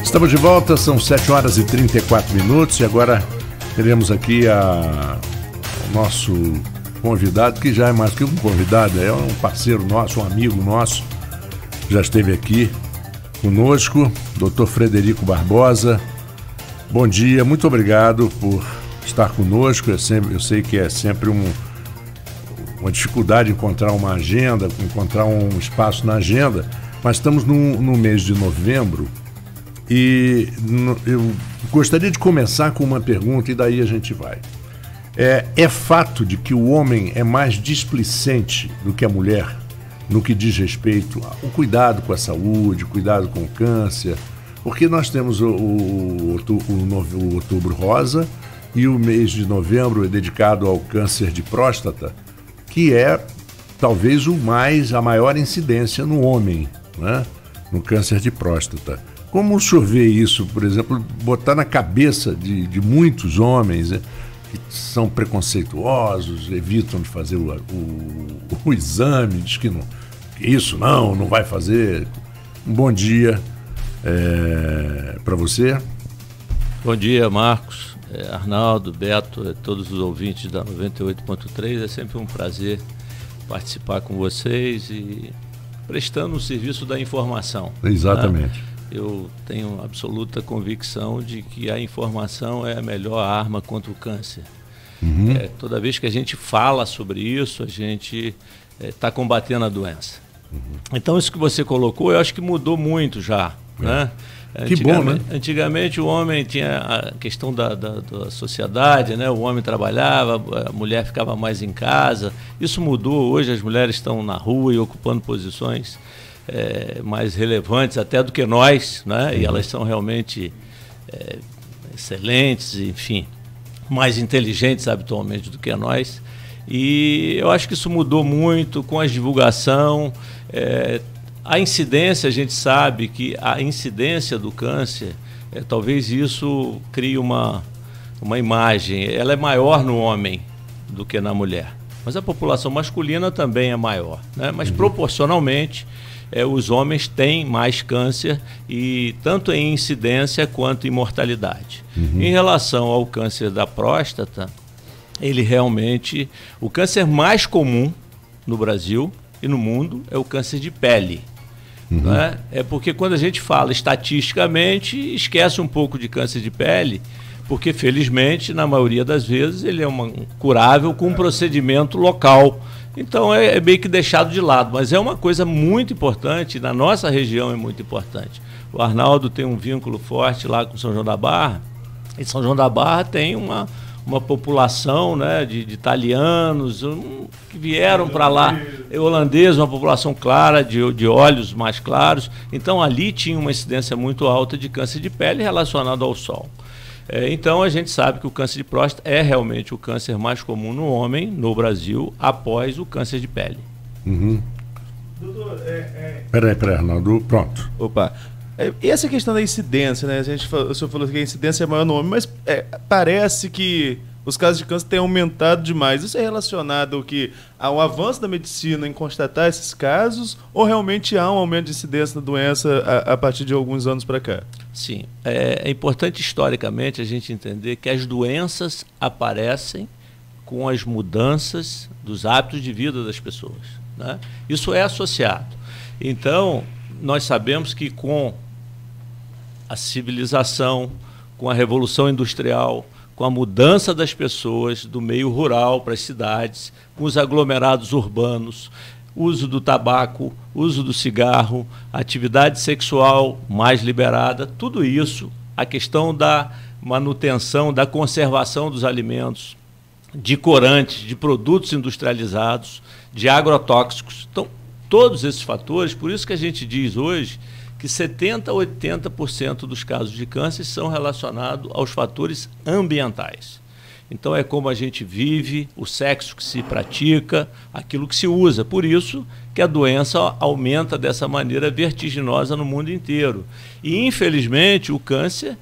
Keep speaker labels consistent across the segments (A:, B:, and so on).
A: Estamos de volta, são 7 horas e 34 minutos e agora teremos aqui o nosso convidado, que já é mais que um convidado, é um parceiro nosso, um amigo nosso, já esteve aqui conosco, Dr. Frederico Barbosa. Bom dia, muito obrigado por estar conosco. Eu sei que é sempre uma dificuldade encontrar uma agenda, encontrar um espaço na agenda, mas estamos no mês de novembro e eu gostaria de começar com uma pergunta e daí a gente vai. É fato de que o homem é mais displicente do que a mulher no que diz respeito ao cuidado com a saúde, cuidado com o câncer, porque nós temos o Outubro Rosa e o mês de novembro é dedicado ao câncer de próstata, que é talvez a maior incidência no homem, né? No câncer de próstata. Como o senhor vê isso, por exemplo, botar na cabeça de muitos homens, né, que são preconceituosos, evitam de fazer o exame, diz que não vai fazer. Um bom dia para você.
B: Bom dia, Marcos, Arnaldo, Beto, todos os ouvintes da 98.3. É sempre um prazer participar com vocês e prestando o serviço da informação.
A: Exatamente.
B: Né? Eu tenho absoluta convicção de que a informação é a melhor arma contra o câncer.
A: Uhum.
B: Toda vez que a gente fala sobre isso, a gente está combatendo a doença. Uhum. Então, isso que você colocou, eu acho que mudou muito já. Né?
A: Que bom, né?
B: Antigamente o homem tinha a questão da sociedade, né? O homem trabalhava, a mulher ficava mais em casa. Isso mudou, hoje as mulheres estão na rua e ocupando posições mais relevantes até do que nós, né? E elas são realmente excelentes, enfim, mais inteligentes habitualmente do que nós. E eu acho que isso mudou muito com a divulgação. A incidência, a gente sabe que a incidência do câncer, talvez isso crie uma imagem, ela é maior no homem do que na mulher. Mas a população masculina também é maior, né? Mas proporcionalmente os homens têm mais câncer, e tanto em incidência quanto em mortalidade. Uhum. Em relação ao câncer da próstata, ele realmente, o câncer mais comum no Brasil e no mundo é o câncer de pele. Uhum. Né? É porque quando a gente fala estatisticamente, esquece um pouco de câncer de pele, porque felizmente, na maioria das vezes, ele é curável com um procedimento local. Então é meio que deixado de lado, mas é uma coisa muito importante, na nossa região é muito importante. O Arnaldo tem um vínculo forte lá com São João da Barra, e São João da Barra tem uma população, né, de italianos que vieram para lá, holandeses, uma população clara, de olhos mais claros. Então ali tinha uma incidência muito alta de câncer de pele relacionado ao sol. Então a gente sabe que o câncer de próstata é realmente o câncer mais comum no homem, no Brasil, após o câncer de pele.
A: Uhum. Doutor, Peraí, Arnaldo, pronto.
C: Opa. E essa questão da incidência, né? O senhor falou que a incidência é maior no homem, mas parece que os casos de câncer têm aumentado demais. Isso é relacionado ao avanço da medicina em constatar esses casos, ou realmente há um aumento de incidência da doença a partir de alguns anos para cá?
B: Sim, é importante historicamente a gente entender que as doenças aparecem com as mudanças dos hábitos de vida das pessoas, né? Isso é associado. Então, nós sabemos que com a civilização, com a revolução industrial, com a mudança das pessoas do meio rural para as cidades, com os aglomerados urbanos, uso do tabaco, uso do cigarro, atividade sexual mais liberada, tudo isso, a questão da manutenção, da conservação dos alimentos, de corantes, de produtos industrializados, de agrotóxicos. Então, todos esses fatores, por isso que a gente diz hoje que 70% a 80% dos casos de câncer são relacionados aos fatores ambientais. Então é como a gente vive, o sexo que se pratica, aquilo que se usa. Por isso que a doença aumenta dessa maneira vertiginosa no mundo inteiro. E infelizmente o câncer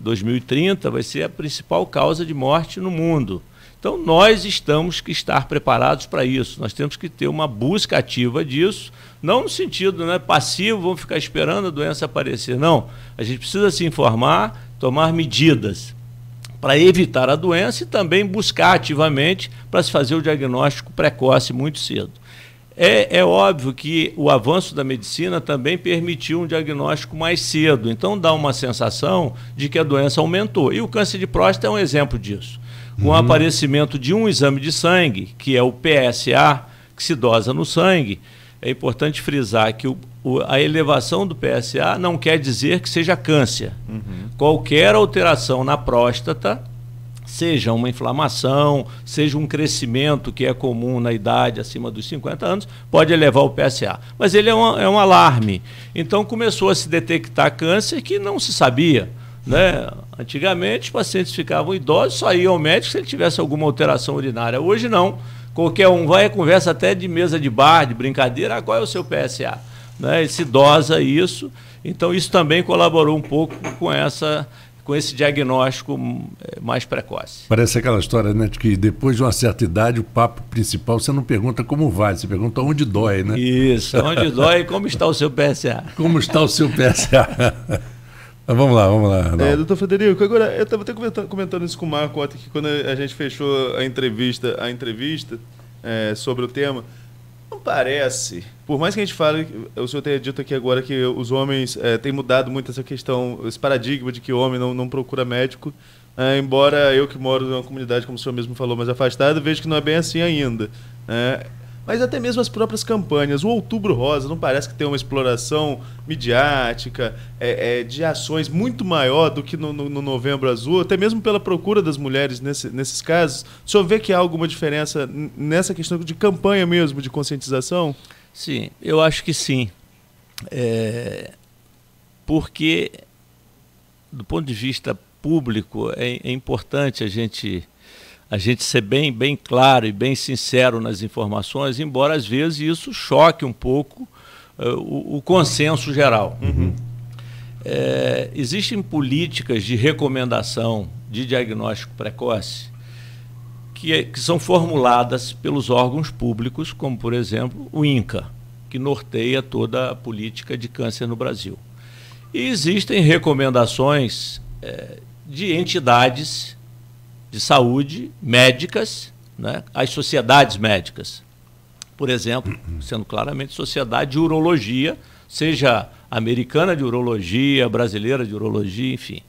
B: 2030 vai ser a principal causa de morte no mundo. Então, nós temos que estar preparados para isso. Nós temos que ter uma busca ativa disso, não no sentido, né, passivo, vamos ficar esperando a doença aparecer. Não, a gente precisa se informar, tomar medidas para evitar a doença e também buscar ativamente para se fazer o diagnóstico precoce muito cedo. É óbvio que o avanço da medicina também permitiu um diagnóstico mais cedo, então dá uma sensação de que a doença aumentou. E o câncer de próstata é um exemplo disso. Com o aparecimento de um exame de sangue, que é o PSA, que se dosa no sangue, é importante frisar que a elevação do PSA não quer dizer que seja câncer. Qualquer alteração na próstata, seja uma inflamação, seja um crescimento que é comum na idade acima dos 50 anos, pode elevar o PSA. Mas ele é um alarme. Então começou a se detectar câncer que não se sabia, né? Antigamente os pacientes ficavam idosos, só iam ao médico se ele tivesse alguma alteração urinária. Hoje não. Qualquer um vai, conversa até de mesa de bar, de brincadeira, qual é o seu PSA? Né? Ele se dosa isso. Então isso também colaborou um pouco com esse diagnóstico mais precoce.
A: Parece aquela história, né, de que depois de uma certa idade, o papo principal, você não pergunta como vai, você pergunta onde dói, né?
B: Isso, onde dói e como está o seu PSA.
A: Como está o seu PSA? Vamos lá.
C: Doutor Frederico, agora eu estava até comentando isso com o Marco ontem, que quando a gente fechou a entrevista sobre o tema, não parece, por mais que a gente fale, o senhor tenha dito aqui agora que os homens têm mudado muito essa questão, esse paradigma de que o homem não procura médico, embora eu que moro numa comunidade, como o senhor mesmo falou, mais afastada, vejo que não é bem assim ainda. Mas até mesmo as próprias campanhas, o Outubro Rosa, não parece que tem uma exploração midiática, de ações muito maior do que no Novembro Azul, até mesmo pela procura das mulheres nesses casos. O senhor vê que há alguma diferença nessa questão de campanha mesmo, de conscientização?
B: Sim, eu acho que sim. Porque, do ponto de vista público, é importante a gente ser bem claro e bem sincero nas informações, embora às vezes isso choque um pouco o consenso geral. Existem políticas de recomendação de diagnóstico precoce que são formuladas pelos órgãos públicos, como, por exemplo, o INCA, que norteia toda a política de câncer no Brasil. E existem recomendações de entidades de saúde, médicas, né? As sociedades médicas, por exemplo, sendo claramente sociedade de urologia, seja americana de urologia, brasileira de urologia, enfim.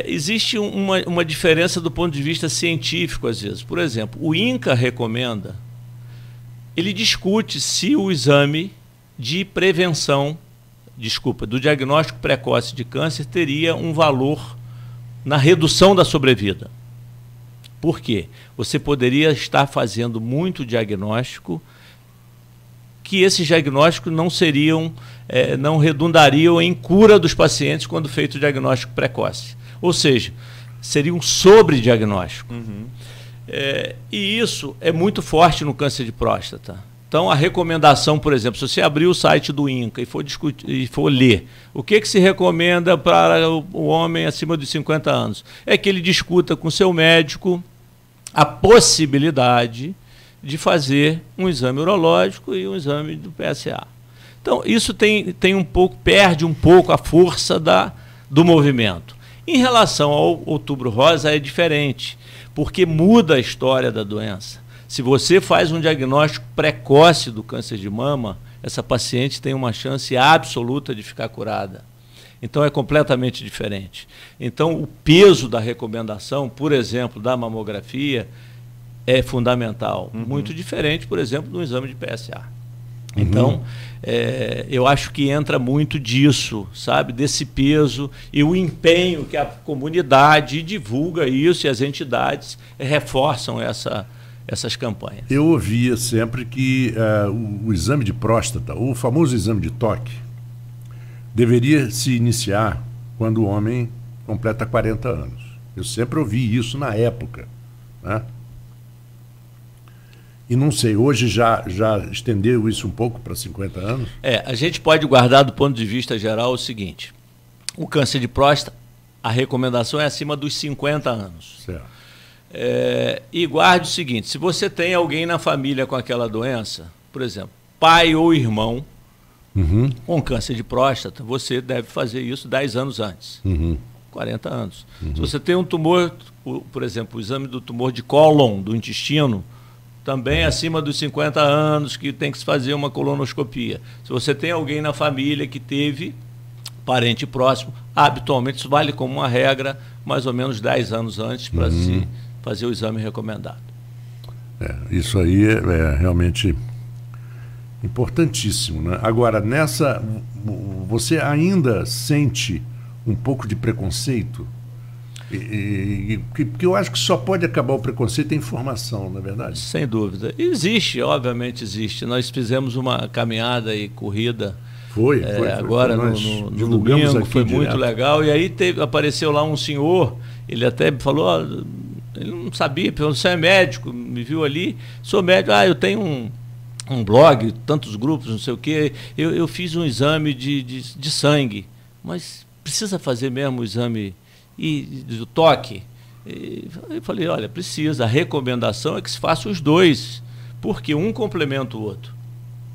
B: Existe uma diferença do ponto de vista científico, às vezes. Por exemplo, o INCA recomenda, ele discute se o exame de prevenção, do diagnóstico precoce de câncer teria um valor na redução da sobrevida. Por quê? Você poderia estar fazendo muito diagnóstico que esses diagnósticos não redundariam em cura dos pacientes quando feito o diagnóstico precoce. Ou seja, seria um sobrediagnóstico. E isso é muito forte no câncer de próstata. Então, a recomendação, por exemplo, se você abrir o site do INCA e for ler, o que se recomenda para o homem acima de 50 anos? É que ele discuta com seu médico a possibilidade de fazer um exame urológico e um exame do PSA. Então, isso perde um pouco a força do movimento. Em relação ao Outubro Rosa, é diferente, porque muda a história da doença. Se você faz um diagnóstico precoce do câncer de mama, essa paciente tem uma chance absoluta de ficar curada. Então é completamente diferente. Então o peso da recomendação, por exemplo, da mamografia, é fundamental. Muito diferente, por exemplo, do exame de PSA. Então, eu acho que entra muito disso, sabe? Desse peso e o empenho que a comunidade divulga isso e as entidades reforçam essas campanhas.
A: Eu ouvia sempre que o exame de próstata, o famoso exame de toque, deveria se iniciar quando o homem completa 40 anos. Eu sempre ouvi isso na época, né? E não sei, hoje já estendeu isso um pouco para 50 anos?
B: A gente pode guardar do ponto de vista geral o seguinte: o câncer de próstata A recomendação é acima dos 50 anos.
A: Certo.
B: E guarde o seguinte, se você tem alguém na família com aquela doença, por exemplo, pai ou irmão com câncer de próstata, você deve fazer isso 10 anos antes. 40 anos. Se você tem um tumor, por exemplo, o exame do tumor de cólon, do intestino, também acima dos 50 anos, que tem que se fazer uma colonoscopia. Se você tem alguém na família que teve parente próximo, habitualmente isso vale como uma regra, mais ou menos 10 anos antes para se fazer o exame recomendado.
A: Isso aí é realmente importantíssimo, né? Agora, você ainda sente um pouco de preconceito? Porque eu acho que só pode acabar o preconceito em informação, não é verdade?
B: Sem dúvida. Existe, obviamente existe. Nós fizemos uma caminhada e corrida
A: foi
B: agora no domingo, foi muito legal. E aí apareceu lá um senhor, ele até me falou, ele não sabia, você é médico, me viu ali, sou médico, eu tenho um blog, tantos grupos, não sei o quê, eu fiz um exame de sangue, mas precisa fazer mesmo o exame do toque? Eu falei, olha, precisa, a recomendação é que se faça os dois, porque um complementa o outro.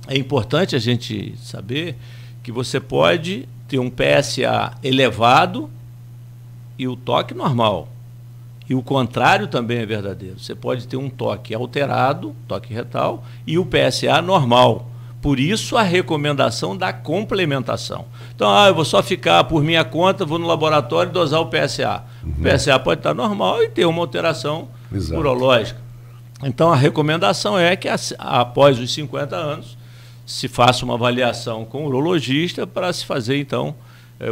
B: É importante a gente saber que você pode ter um PSA elevado e o toque normal. E o contrário também é verdadeiro. Você pode ter um toque alterado, toque retal, e o PSA normal. Por isso a recomendação da complementação. Então, eu vou só ficar por minha conta, vou no laboratório e dosar o PSA. O PSA pode estar normal e ter uma alteração urológica. Então, a recomendação é que após os 50 anos se faça uma avaliação com o urologista para se fazer, então,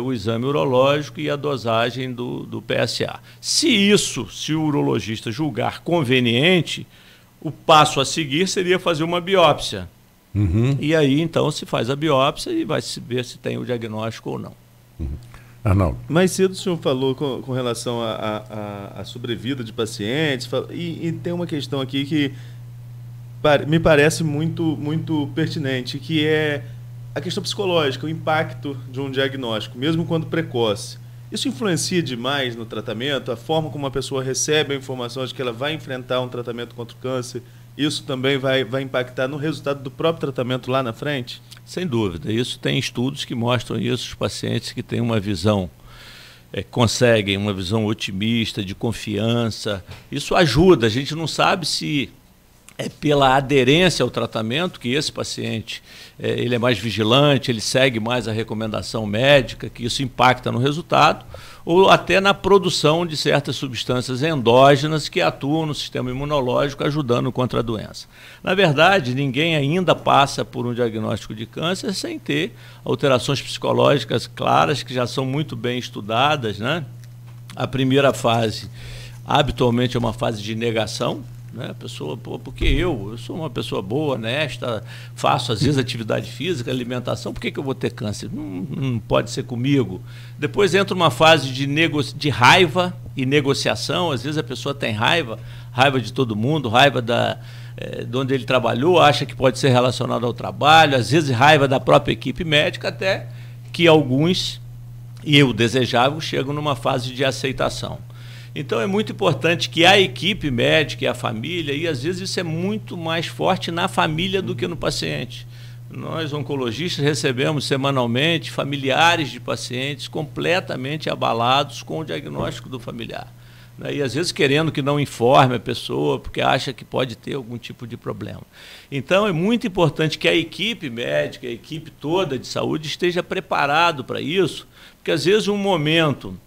B: o exame urológico e a dosagem do PSA. Se o urologista julgar conveniente, o passo a seguir seria fazer uma biópsia. E aí, então, se faz a biópsia e vai se ver se tem o diagnóstico ou não.
A: Arnaldo.
C: Mais cedo o senhor falou com relação à sobrevida de pacientes, e tem uma questão aqui que me parece muito pertinente, que é a questão psicológica, o impacto de um diagnóstico, mesmo quando precoce. Isso influencia demais no tratamento, a forma como a pessoa recebe a informação de que ela vai enfrentar um tratamento contra o câncer? Isso também vai impactar no resultado do próprio tratamento lá na frente?
B: Sem dúvida. Isso tem estudos que mostram isso. Os pacientes que têm uma visão, conseguem uma visão otimista, de confiança. Isso ajuda. A gente não sabe se é pela aderência ao tratamento, que esse paciente ele é mais vigilante, ele segue mais a recomendação médica, que isso impacta no resultado, ou até na produção de certas substâncias endógenas que atuam no sistema imunológico, ajudando contra a doença. Na verdade, ninguém ainda passa por um diagnóstico de câncer sem ter alterações psicológicas claras, que já são muito bem estudadas, né? A primeira fase, habitualmente, é uma fase de negação, né? A pessoa, porque eu sou uma pessoa boa, honesta, faço às vezes atividade física, alimentação, por que eu vou ter câncer? Não pode ser comigo. Depois entra uma fase de raiva e negociação. Às vezes a pessoa tem raiva de todo mundo, raiva de onde ele trabalhou, acha que pode ser relacionado ao trabalho, às vezes raiva da própria equipe médica, até que alguns, e o desejável, chegam numa fase de aceitação. Então é muito importante que a equipe médica e a família, e às vezes isso é muito mais forte na família do que no paciente. Nós, oncologistas, recebemos semanalmente familiares de pacientes completamente abalados com o diagnóstico do familiar, né? E às vezes querendo que não informe a pessoa, porque acha que pode ter algum tipo de problema. Então é muito importante que a equipe médica, a equipe toda de saúde esteja preparado para isso, porque às vezes um momento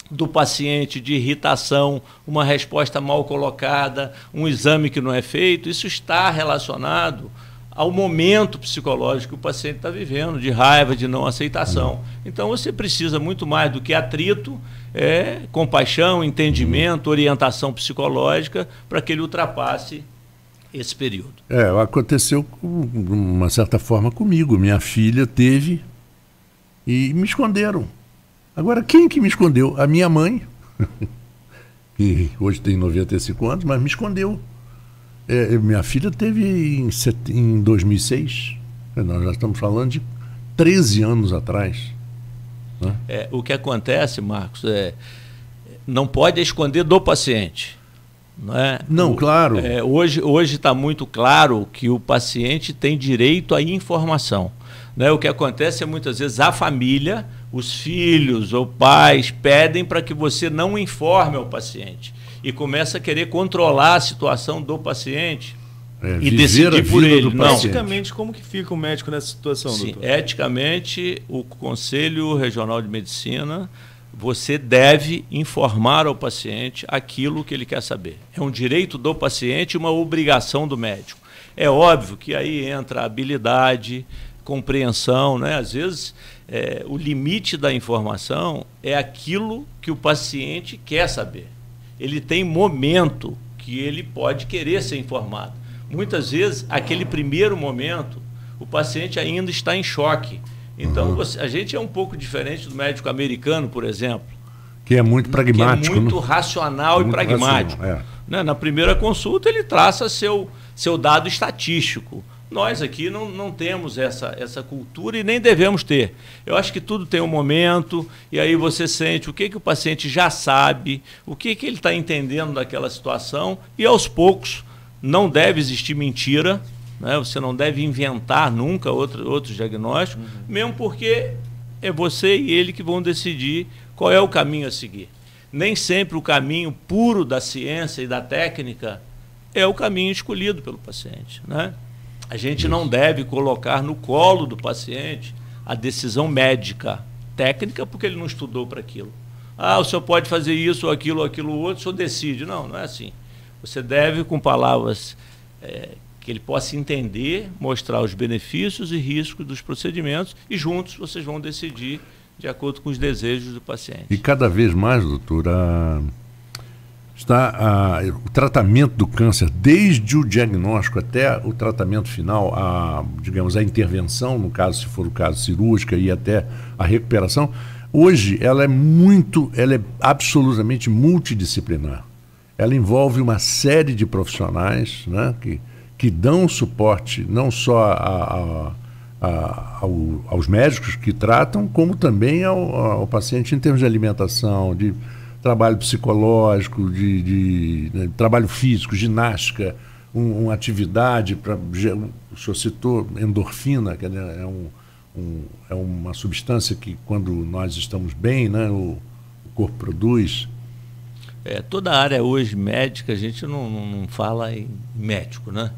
B: do paciente de irritação, uma resposta mal colocada, um exame que não é feito, isso está relacionado ao momento psicológico que o paciente está vivendo, de raiva, de não aceitação. Então você precisa muito mais do que atrito, compaixão, entendimento, orientação psicológica para que ele ultrapasse esse período.
A: Aconteceu de uma certa forma comigo. Minha filha teve e me esconderam. Agora, quem que me escondeu? A minha mãe, que hoje tem 95 anos, mas me escondeu. Minha filha teve em 2006, nós já estamos falando de 13 anos atrás. Né?
B: O que acontece, Marcos, não pode esconder do paciente. Não, é?
A: Não, claro.
B: Hoje está muito claro que o paciente tem direito à informação. Né? O que acontece é muitas vezes a família, os filhos ou pais pedem para que você não informe ao paciente e começa a querer controlar a situação do paciente e decidir por ele. Não.
C: Eticamente, como que fica o médico nessa situação,
B: Sim,
C: doutor?
B: eticamente, o Conselho Regional de Medicina, você deve informar ao paciente aquilo que ele quer saber. É um direito do paciente e uma obrigação do médico. É óbvio que aí entra a habilidade, compreensão, né? Às vezes, o limite da informação é aquilo que o paciente quer saber. Ele tem momento que ele pode querer ser informado. Muitas vezes, aquele primeiro momento, o paciente ainda está em choque. Então, a gente é um pouco diferente do médico americano, por exemplo.
A: Que é muito pragmático.
B: Que é muito racional e pragmático.
A: Racional,
B: né? Na primeira consulta, ele traça seu dado estatístico. Nós aqui não temos essa cultura e nem devemos ter. Eu acho que tudo tem um momento, e aí você sente o que o paciente já sabe, o que ele está entendendo daquela situação, e aos poucos não deve existir mentira. Né? Você não deve inventar nunca outros diagnósticos, mesmo porque é você e ele que vão decidir qual é o caminho a seguir. Nem sempre o caminho puro da ciência e da técnica é o caminho escolhido pelo paciente. Né? A gente não deve colocar no colo do paciente a decisão médica, técnica, porque ele não estudou para aquilo. O senhor pode fazer isso, ou aquilo outro, o senhor decide. Não é assim. Você deve, com palavras que ele possa entender, mostrar os benefícios e riscos dos procedimentos e juntos vocês vão decidir de acordo com os desejos do paciente.
A: E cada vez mais, doutor, o tratamento do câncer, desde o diagnóstico até o tratamento final, digamos, a intervenção, no caso, se for o caso cirúrgica, e até a recuperação, hoje ela é absolutamente multidisciplinar. Ela envolve uma série de profissionais, né, que dão suporte não só aos médicos que tratam, como também ao paciente em termos de alimentação, de trabalho psicológico, de trabalho físico, ginástica, uma atividade, o senhor citou endorfina, que é uma substância que quando nós estamos bem, né, o corpo produz.
B: Toda a área hoje médica, a gente não fala em médico, né?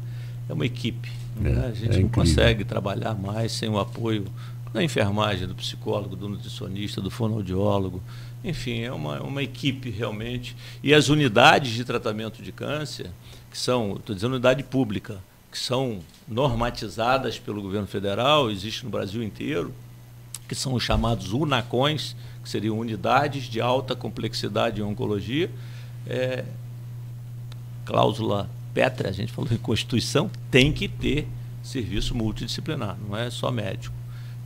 B: É uma equipe. Né? A gente não consegue trabalhar mais sem o apoio da enfermagem, do psicólogo, do nutricionista, do fonoaudiólogo. Enfim, é uma equipe realmente. E as unidades de tratamento de câncer, que são, estou dizendo unidade pública, que são normatizadas pelo governo federal, existe no Brasil inteiro, que são os chamados UNACONs, que seriam unidades de alta complexidade em oncologia, cláusula pétrea, a gente falou em Constituição, tem que ter serviço multidisciplinar, não é só médico.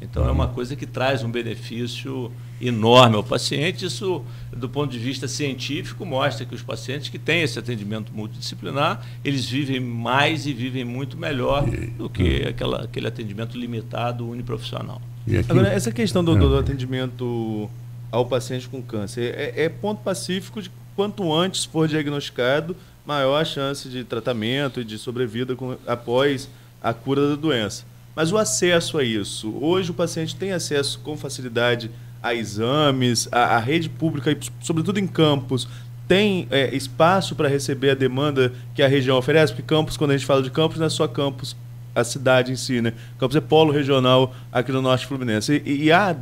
B: Então é uma coisa que traz um benefício enorme ao paciente. Isso, do ponto de vista científico, mostra que os pacientes que têm esse atendimento multidisciplinar, eles vivem mais e vivem muito melhor do que aquele atendimento limitado uniprofissional.
C: Agora, essa questão do atendimento ao paciente com câncer é ponto pacífico de quanto antes for diagnosticado, maior a chance de tratamento e de sobrevida após a cura da doença. Mas o acesso a isso, hoje o paciente tem acesso com facilidade a exames, a rede pública, sobretudo em campos, tem espaço para receber a demanda que a região oferece? Porque campus, quando a gente fala de campus, não é só campus, a cidade em si, né? Campus é polo regional aqui no Norte Fluminense. E há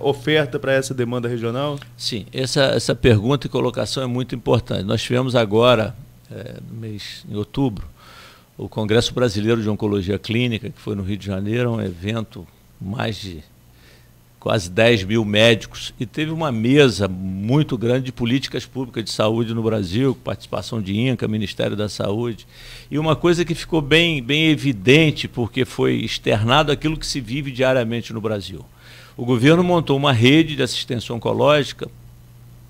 C: oferta para essa demanda regional?
B: Sim, essa pergunta e colocação é muito importante. Nós tivemos agora, em outubro, o Congresso Brasileiro de Oncologia Clínica, que foi no Rio de Janeiro, um evento mais de quase 10 mil médicos, e teve uma mesa muito grande de políticas públicas de saúde no Brasil, com participação de INCA, Ministério da Saúde, e uma coisa que ficou bem evidente, porque foi externado aquilo que se vive diariamente no Brasil. O governo montou uma rede de assistência oncológica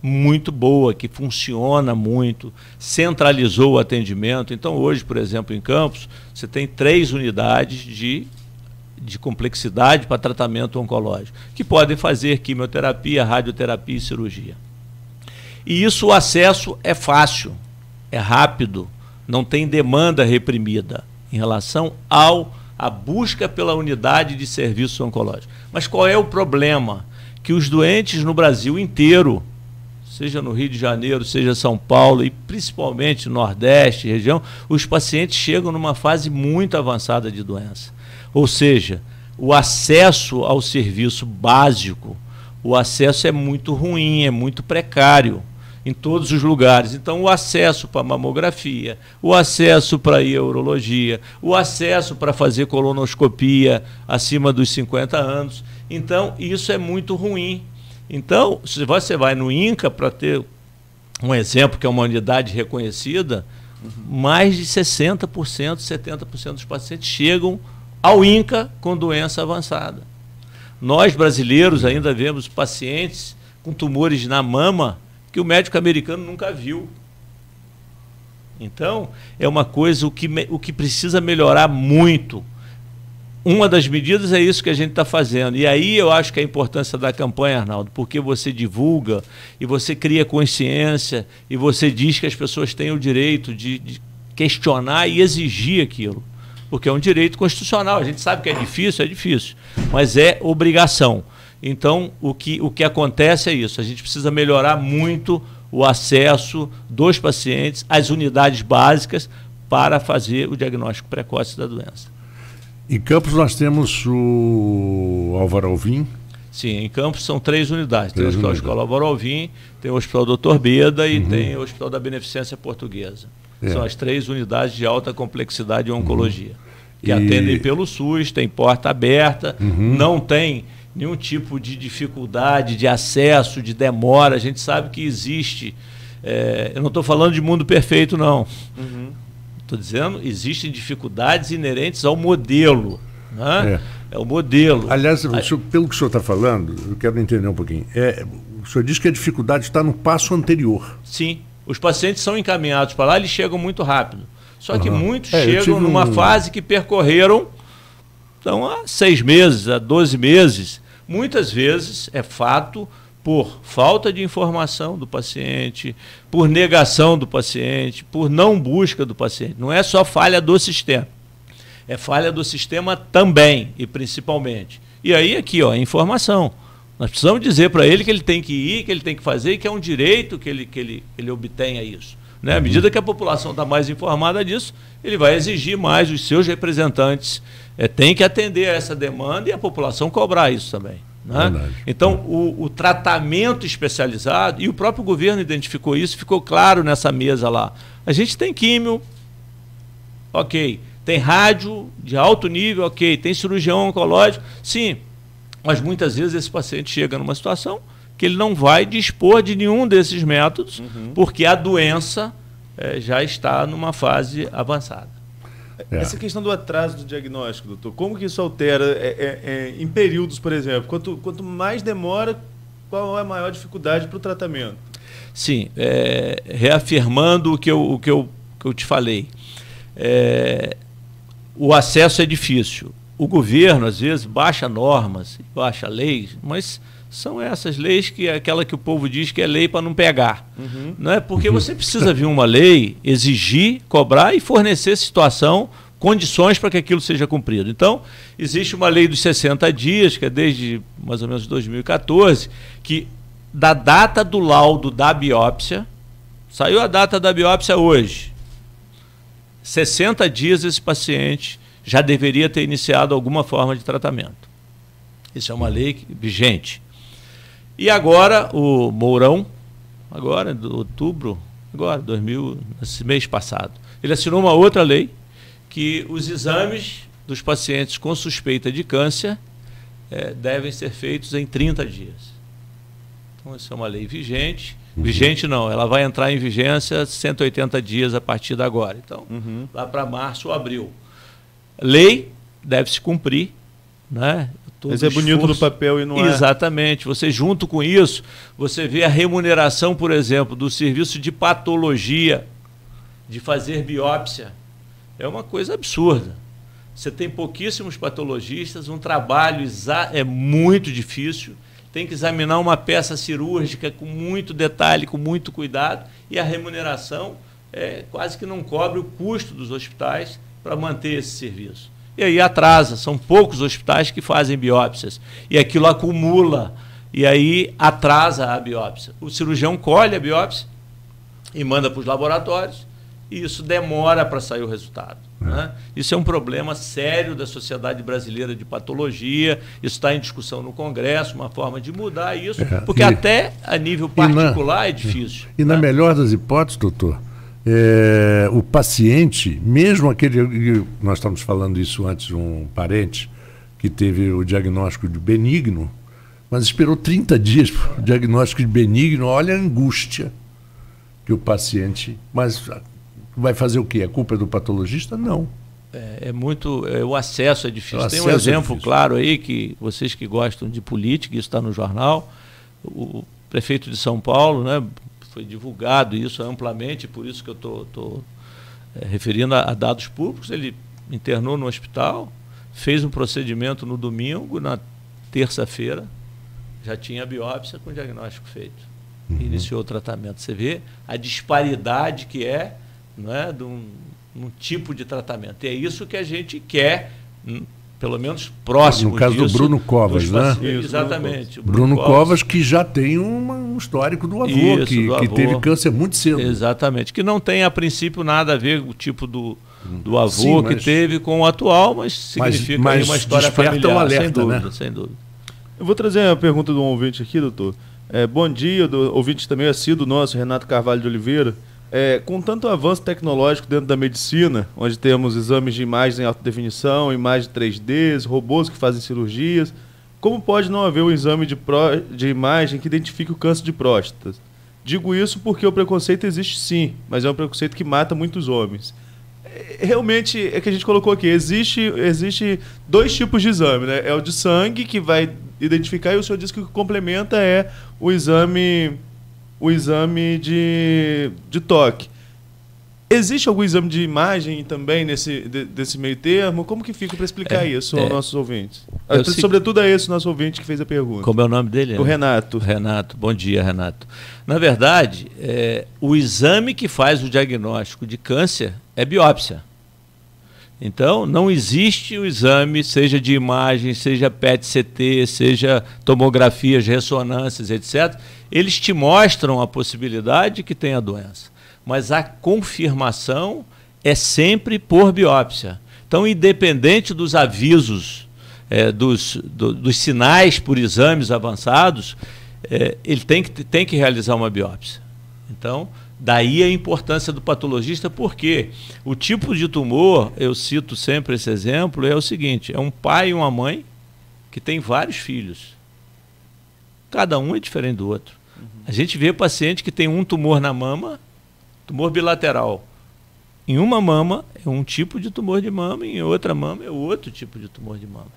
B: muito boa, que funciona muito, centralizou o atendimento. Então hoje, por exemplo, em Campos, você tem 3 unidades de complexidade para tratamento oncológico, que podem fazer quimioterapia, radioterapia e cirurgia. E isso, o acesso é fácil, é rápido, não tem demanda reprimida em relação à busca pela unidade de serviço oncológico. Mas qual é o problema? Que os doentes no Brasil inteiro, seja no Rio de Janeiro, seja São Paulo e principalmente no Nordeste, região, os pacientes chegam numa fase muito avançada de doença. Ou seja, o acesso ao serviço básico, o acesso é muito ruim, é muito precário em todos os lugares. Então, o acesso para mamografia, o acesso para ir à urologia, o acesso para fazer colonoscopia acima dos 50 anos. Então, isso é muito ruim. Então, se você vai no INCA, para ter um exemplo, que é uma unidade reconhecida, mais de 60%, 70% dos pacientes chegam ao INCA com doença avançada. Nós, brasileiros, ainda vemos pacientes com tumores na mama que o médico americano nunca viu. Então, é uma coisa, o que precisa melhorar muito. Uma das medidas é isso que a gente está fazendo. E aí eu acho que a importância da campanha, Arnaldo, porque você divulga e você cria consciência e você diz que as pessoas têm o direito de questionar e exigir aquilo. Porque é um direito constitucional. A gente sabe que é difícil, mas é obrigação. Então, o que acontece é isso. A gente precisa melhorar muito o acesso dos pacientes às unidades básicas para fazer o diagnóstico precoce da doença.
A: Em Campos nós temos o Álvaro Alvim.
B: Sim, em Campos são 3 unidades. Tem o Hospital Escola Álvaro Alvim, tem o Hospital Dr. Beda e tem o Hospital da Beneficência Portuguesa. São as 3 unidades de alta complexidade de oncologia, que atendem pelo SUS, tem porta aberta, não tem nenhum tipo de dificuldade de acesso, de demora. A gente sabe que existe, eu não estou falando de mundo perfeito, não. Estou dizendo, existem dificuldades inerentes ao modelo. Né? É o modelo.
A: Aliás, pelo que o senhor está falando, eu quero entender um pouquinho. O senhor diz que a dificuldade está no passo anterior.
B: Sim. Os pacientes são encaminhados para lá, eles chegam muito rápido. Só que muitos chegam numa fase que percorreram há 6 meses, há 12 meses. Muitas vezes é fato por falta de informação do paciente, por negação do paciente, por não busca do paciente. Não é só falha do sistema, é falha do sistema também e principalmente. E aí aqui, informação. Nós precisamos dizer para ele que ele tem que ir, que ele tem que fazer e que é um direito que ele obtenha isso. Né? À medida que a população está mais informada disso, ele vai exigir mais, os seus representantes têm que atender a essa demanda e a população cobrar isso também. Né? Então, o tratamento especializado, e o próprio governo identificou isso, ficou claro nessa mesa lá. A gente tem químio, ok. Tem rádio de alto nível, ok. Tem cirurgião oncológico, sim. Mas muitas vezes esse paciente chega numa situação que ele não vai dispor de nenhum desses métodos, porque a doença já está numa fase avançada.
C: Essa questão do atraso do diagnóstico, doutor, como que isso altera em períodos, por exemplo? Quanto mais demora, qual é a maior dificuldade para o tratamento?
B: Sim, reafirmando o que eu te falei. O acesso é difícil. O governo, às vezes, baixa normas, baixa leis, mas são essas leis que é aquela que o povo diz que é lei para não pegar. Não é? Porque você precisa vir uma lei, exigir, cobrar e fornecer situação, condições para que aquilo seja cumprido. Então, existe uma lei dos 60 dias, que é desde mais ou menos 2014, que da data do laudo da biópsia, saiu a data da biópsia hoje, 60 dias esse paciente já deveria ter iniciado alguma forma de tratamento. Isso é uma lei vigente. E agora o Mourão, agora de outubro, esse mês passado, ele assinou uma outra lei que os exames dos pacientes com suspeita de câncer devem ser feitos em 30 dias. Então, essa é uma lei vigente. Vigente não, ela vai entrar em vigência 180 dias a partir de agora. Então, lá para março ou abril. Lei deve se cumprir, né?
C: Mas é bonito no papel e não é.
B: Exatamente. Você, junto com isso, você vê a remuneração, por exemplo, do serviço de patologia, de fazer biópsia. É uma coisa absurda. Você tem pouquíssimos patologistas, um trabalho muito difícil, tem que examinar uma peça cirúrgica com muito detalhe, com muito cuidado, e a remuneração quase que não cobre o custo dos hospitais para manter esse serviço. E aí atrasa, são poucos hospitais que fazem biópsias, e aquilo acumula, e aí atrasa a biópsia. O cirurgião colhe a biópsia e manda para os laboratórios, e isso demora para sair o resultado. Né? Isso é um problema sério da Sociedade Brasileira de Patologia, isso está em discussão no Congresso, uma forma de mudar isso, porque até a nível particular é difícil.
A: E na melhor das hipóteses, doutor, o paciente, mesmo aquele, nós estamos falando isso antes de um parente, que teve o diagnóstico de benigno, mas esperou 30 dias para o diagnóstico de benigno, olha a angústia que o paciente... Mas vai fazer o quê? A culpa é do patologista? Não.
B: O acesso é difícil. Tem um exemplo claro aí, que vocês que gostam de política, isso está no jornal, o prefeito de São Paulo, né, foi divulgado isso amplamente, por isso que eu estou referindo a dados públicos. Ele internou no hospital, fez um procedimento no domingo, na terça-feira já tinha a biópsia com o diagnóstico feito. Iniciou o tratamento. Você vê a disparidade que não é, de um tipo de tratamento. E é isso que a gente quer, pelo menos próximo
A: no caso
B: disso,
A: do Bruno Covas, né?
B: Exatamente.
A: Bruno Covas, que já tem um histórico do avô, que teve câncer muito cedo.
B: Exatamente. Que não tem, a princípio, nada a ver com o tipo do avô que teve com o atual, mas significa uma história familiar, um alerta, sem dúvida, né? Sem dúvida.
C: Eu vou trazer a pergunta do ouvinte aqui, doutor. Bom dia, do ouvinte também assíduo nosso, Renato Carvalho de Oliveira. Com tanto avanço tecnológico dentro da medicina, onde temos exames de imagem em alta definição, imagem 3D, robôs que fazem cirurgias, como pode não haver um exame de imagem que identifique o câncer de próstata? Digo isso porque o preconceito existe sim, mas é um preconceito que mata muitos homens. Realmente, é que a gente colocou aqui, existe 2 tipos de exame, né? É o de sangue, que vai identificar, e o senhor disse que o que complementa é o exame de toque. Existe algum exame de imagem também desse meio termo? Como que fica para explicar isso aos nossos ouvintes? Sobretudo a esse nosso ouvinte que fez a pergunta.
B: Como é o nome dele?
C: O Renato.
B: Renato, bom dia, Renato. Na verdade, o exame que faz o diagnóstico de câncer é biópsia. Então, não existe o exame, seja de imagem, seja PET-CT, seja tomografias, ressonâncias, etc. Eles te mostram a possibilidade que tem a doença, mas a confirmação é sempre por biópsia. Então, independente dos avisos, dos sinais por exames avançados, ele tem que realizar uma biópsia. Então, daí a importância do patologista, porque o tipo de tumor, eu cito sempre esse exemplo, é o seguinte: é um pai e uma mãe que tem vários filhos. Cada um é diferente do outro. A gente vê paciente que tem um tumor na mama, tumor bilateral. Em uma mama é um tipo de tumor de mama, em outra mama é outro tipo de tumor de mama.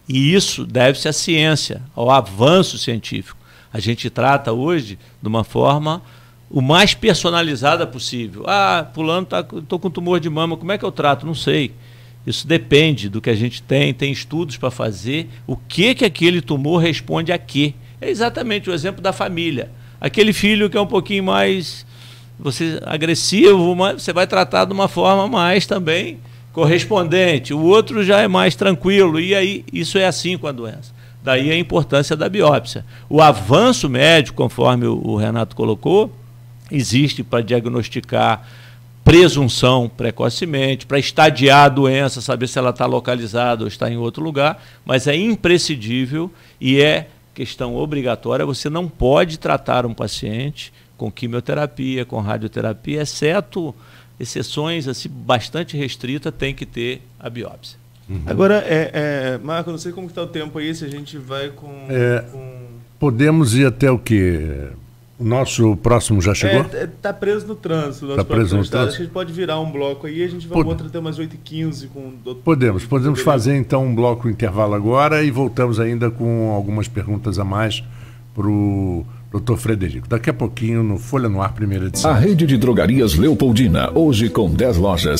B: E isso deve-se à ciência, ao avanço científico. A gente trata hoje de uma forma o mais personalizada possível. Fulano, estou com tumor de mama, como é que eu trato? Não sei. Isso depende do que a gente tem estudos para fazer, o que aquele tumor responde a quê. É exatamente o exemplo da família. Aquele filho que é um pouquinho mais agressivo, mas você vai tratar de uma forma mais também correspondente. O outro já é mais tranquilo, e aí isso é assim com a doença. Daí a importância da biópsia. O avanço médico, conforme o Renato colocou, existe para diagnosticar presunção precocemente, para estadiar a doença, saber se ela está localizada ou está em outro lugar, mas é imprescindível e é questão obrigatória. Você não pode tratar um paciente com quimioterapia, com radioterapia, exceto exceções assim, bastante restritas, tem que ter a biópsia.
C: Agora, Marco, não sei como está o tempo aí, se a gente vai com...
A: Podemos ir até o quê? O nosso próximo já chegou?
C: Está preso no trânsito.
A: Está preso no trânsito.
C: Acho que a gente pode virar um bloco aí, a gente vai outro até umas 8h15 com o doutor.
A: Podemos fazer então um bloco intervalo agora e voltamos ainda com algumas perguntas a mais para o Dr. Frederico. Daqui a pouquinho no Folha no Ar, primeira edição.
D: A rede de drogarias Leopoldina, hoje com 10 lojas.